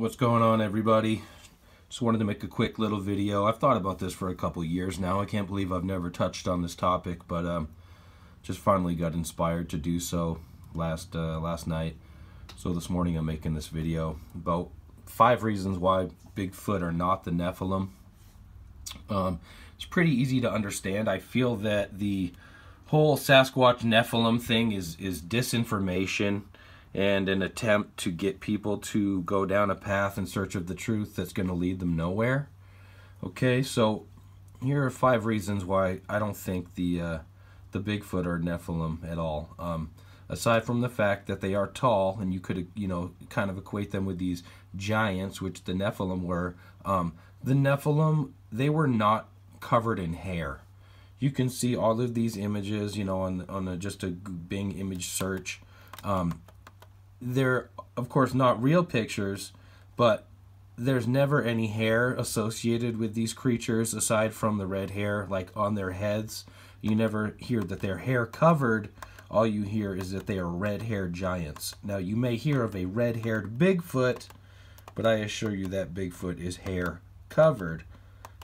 What's going on, everybody? Just wanted to make a quick little video. I've thought about this for a couple years now. I can't believe I've never touched on this topic, but just finally got inspired to do so last night. So this morning I'm making this video about 5 reasons why Bigfoot are not the Nephilim. It's pretty easy to understand. I feel that the whole Sasquatch Nephilim thing is disinformation and an attempt to get people to go down a path in search of the truth that's going to lead them nowhere. Okay, so here are 5 reasons why I don't think the Bigfoot are Nephilim at all. Aside from the fact that they are tall, and you could, kind of equate them with these giants, which the Nephilim were. The Nephilim, they were not covered in hair. You can see all of these images, on just a Bing image search. They're, of course, not real pictures, but there's never any hair associated with these creatures aside from the red hair, like on their heads. You never hear that they're hair covered. All you hear is that they are red-haired giants. Now, you may hear of a red-haired Bigfoot, but I assure you that Bigfoot is hair covered,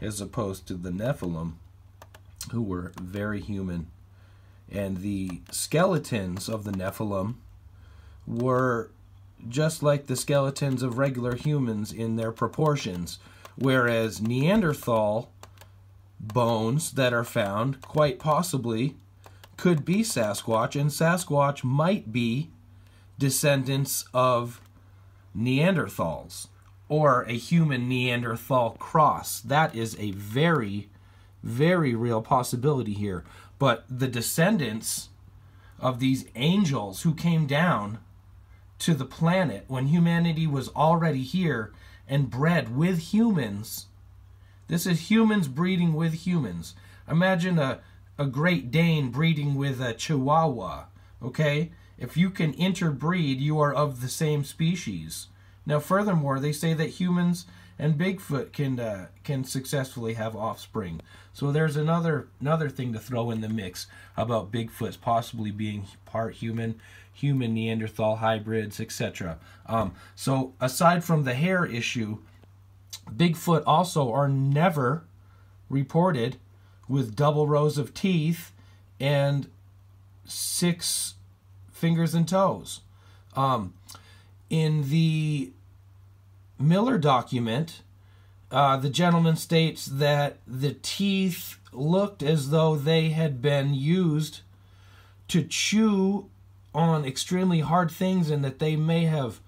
as opposed to the Nephilim, who were very human. And the skeletons of the Nephilim were just like the skeletons of regular humans in their proportions, whereas Neanderthal bones that are found quite possibly could be Sasquatch, and Sasquatch might be descendants of Neanderthals or a human Neanderthal cross. That is a very, very real possibility here. But the descendants of these angels who came down to the planet when humanity was already here and bred with humans. This is humans breeding with humans. Imagine a Great Dane breeding with a Chihuahua, okay? If you can interbreed, you are of the same species. Now, furthermore, they say that humans and Bigfoot can successfully have offspring. So there's another thing to throw in the mix about Bigfoot's possibly being part human Neanderthal hybrids, etc. So aside from the hair issue, Bigfoot also are never reported with double rows of teeth and 6 fingers and toes. In the Miller document, the gentleman states that the teeth looked as though they had been used to chew on extremely hard things, and that they may have,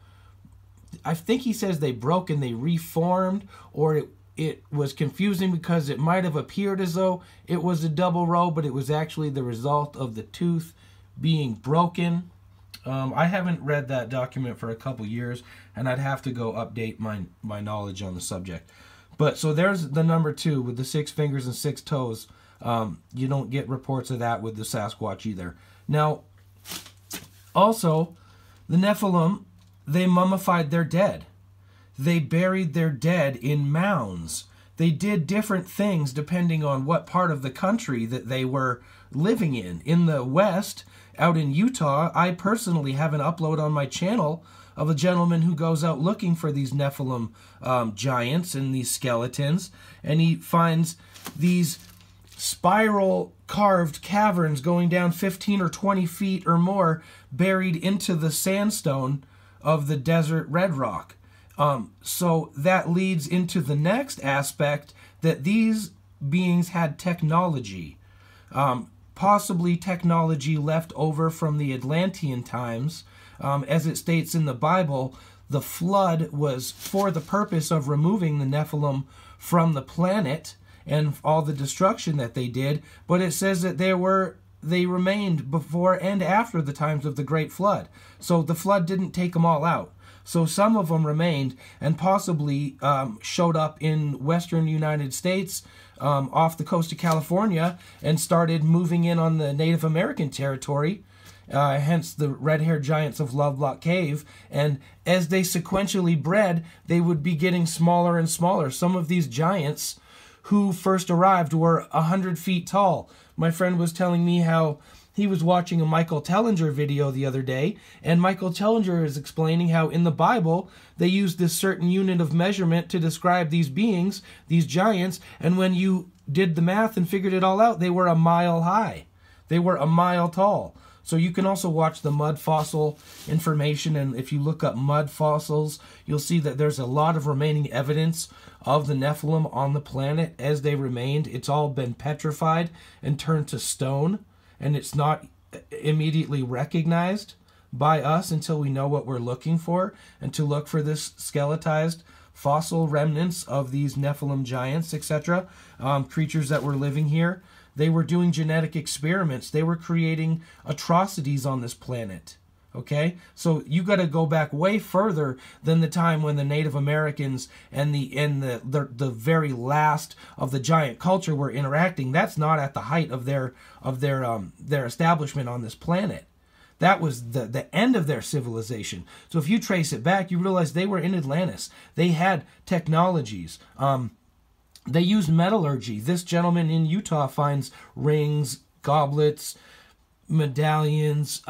I think he says they broke and they reformed, or it was confusing because it might have appeared as though it was a double row, but it was actually the result of the tooth being broken. I haven't read that document for a couple years, and I'd have to go update my knowledge on the subject. But so there's the number 2 with the 6 fingers and 6 toes. You don't get reports of that with the Sasquatch either. Now, also, the Nephilim, they mummified their dead. They buried their dead in mounds. They did different things depending on what part of the country that they were living in. In the West, out in Utah, I personally have an upload on my channel of a gentleman who goes out looking for these Nephilim giants and these skeletons, and he finds these spiral carved caverns going down 15 or 20 feet or more, buried into the sandstone of the desert red rock. So that leads into the next aspect, that these beings had technology, possibly technology left over from the Atlantean times. As it states in the Bible, the flood was for the purpose of removing the Nephilim from the planet and all the destruction that they did, but it says that they remained before and after the times of the Great Flood. So the flood didn't take them all out. So some of them remained and possibly showed up in western United States, off the coast of California, and started moving in on the Native American territory, hence the red-haired giants of Lovelock Cave. And as they sequentially bred, they would be getting smaller and smaller. Some of these giants who first arrived were 100 feet tall. My friend was telling me how he was watching a Michael Tellinger video the other day, and Michael Tellinger is explaining how in the Bible they used this certain unit of measurement to describe these beings, these giants, and when you did the math and figured it all out, they were a mile high. They were a mile tall. So you can also watch the mud fossil information, and if you look up mud fossils, you'll see that there's a lot of remaining evidence of the Nephilim on the planet as they remained. It's all been petrified and turned to stone, and it's not immediately recognized by us until we know what we're looking for, and to look for this skeletized fossil remnants of these Nephilim giants, etc., creatures that were living here. They were doing genetic experiments. They were creating atrocities on this planet. Okay? So you got to go back way further than the time when the Native Americans and the very last of the giant culture were interacting. That's not at the height of their establishment on this planet. That was the end of their civilization. So if you trace it back, you realize they were in Atlantis. They had technologies. They used metallurgy. This gentleman in Utah finds rings, goblets, medallions,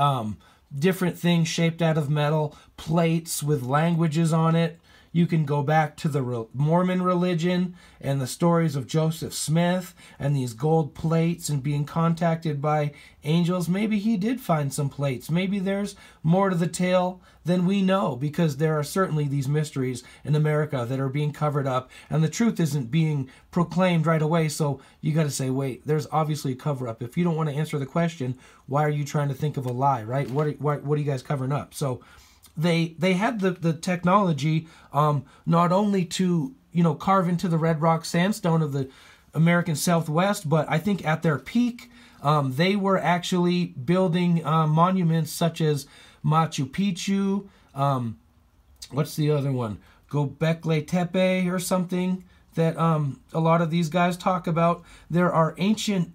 different things shaped out of metal, plates with languages on it. You can go back to the Mormon religion and the stories of Joseph Smith and these gold plates and being contacted by angels. Maybe he did find some plates. Maybe there's more to the tale than we know, because there are certainly these mysteries in America that are being covered up, and the truth isn't being proclaimed right away. So you got to say, wait, there's obviously a cover-up. If you don't want to answer the question, why are you trying to think of a lie, right? What are you guys covering up? So they had the technology not only to, carve into the red rock sandstone of the American Southwest, but I think at their peak, they were actually building monuments such as Machu Picchu, what's the other one? Göbekli Tepe or something that a lot of these guys talk about. There are ancient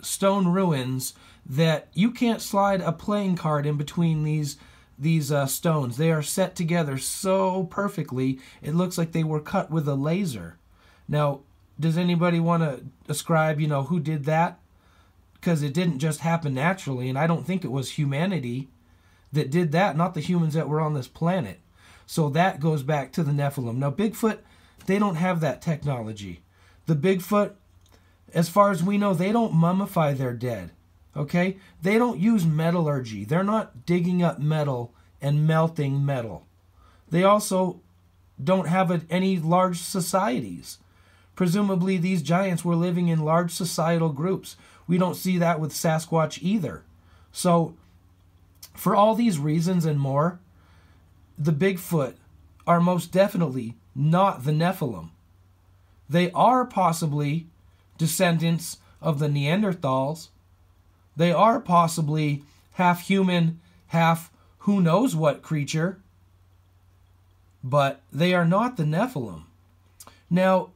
stone ruins that you can't slide a playing card in between these stones. They are set together so perfectly, it looks like they were cut with a laser. Now, does anybody want to ascribe, who did that? Because it didn't just happen naturally, and I don't think it was humanity that did that, not the humans that were on this planet. So that goes back to the Nephilim. Now, Bigfoot, they don't have that technology. The Bigfoot, as far as we know, they don't mummify their dead. Okay? They don't use metallurgy. They're not digging up metal and melting metal. They also don't have any large societies. Presumably, these giants were living in large societal groups. We don't see that with Sasquatch either. So, for all these reasons and more, the Bigfoot are most definitely not the Nephilim. They are possibly descendants of the Neanderthals. They are possibly half human, half who knows what creature. But they are not the Nephilim. Now,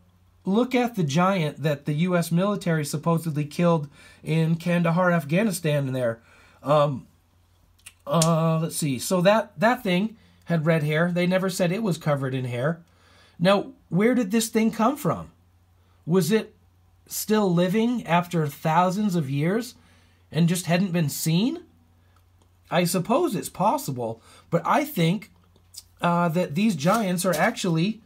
look at the giant that the U.S. military supposedly killed in Kandahar, Afghanistan there. Let's see. So that thing had red hair. They never said it was covered in hair. Now, where did this thing come from? Was it still living after thousands of years and just hadn't been seen? I suppose it's possible, but I think that these giants are actually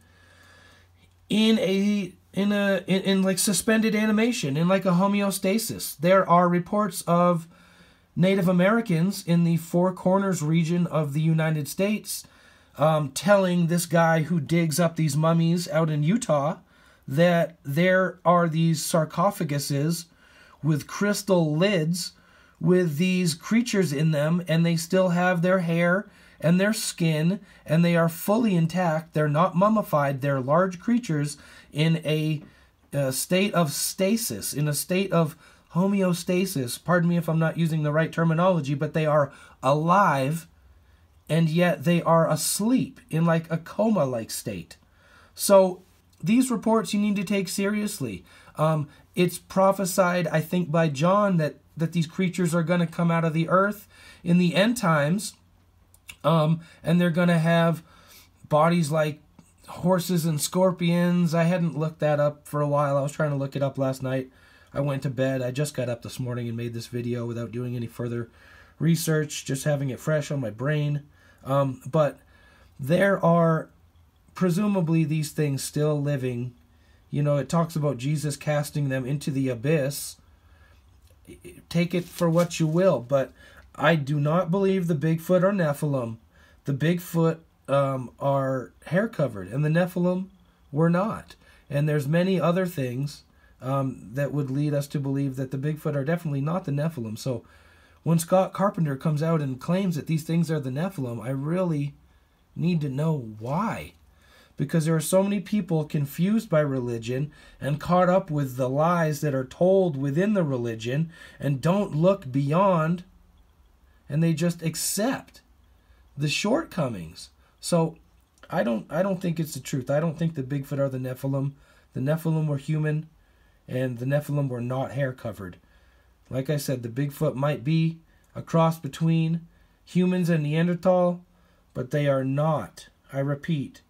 in like suspended animation, in like a homeostasis. There are reports of Native Americans in the Four Corners region of the United States telling this guy who digs up these mummies out in Utah that there are these sarcophaguses with crystal lids with these creatures in them, and they still have their hair and their skin, and they are fully intact. They're not mummified. They're large creatures in a state of stasis, in a state of homeostasis. Pardon me if I'm not using the right terminology, but they are alive, and yet they are asleep in like a coma-like state. So these reports you need to take seriously. It's prophesied, I think, by John that these creatures are going to come out of the earth in the end times, and they're going to have bodies like horses and scorpions. I hadn't looked that up for a while. I was trying to look it up last night. I went to bed. I just got up this morning and made this video without doing any further research, just having it fresh on my brain. But there are presumably these things still living. You know, it talks about Jesus casting them into the abyss. Take it for what you will, but I do not believe the Bigfoot are Nephilim. The Bigfoot are hair covered, and the Nephilim were not. And there's many other things that would lead us to believe that the Bigfoot are definitely not the Nephilim. So when Scott Carpenter comes out and claims that these things are the Nephilim, I really need to know why. Because there are so many people confused by religion and caught up with the lies that are told within the religion and don't look beyond, and they just accept the shortcomings. So I don't think it's the truth. I don't think the Bigfoot are the Nephilim. The Nephilim were human, and the Nephilim were not hair covered. Like I said, the Bigfoot might be a cross between humans and Neanderthal, but they are not, I repeat,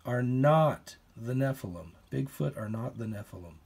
are not the Nephilim. Bigfoot are not the Nephilim.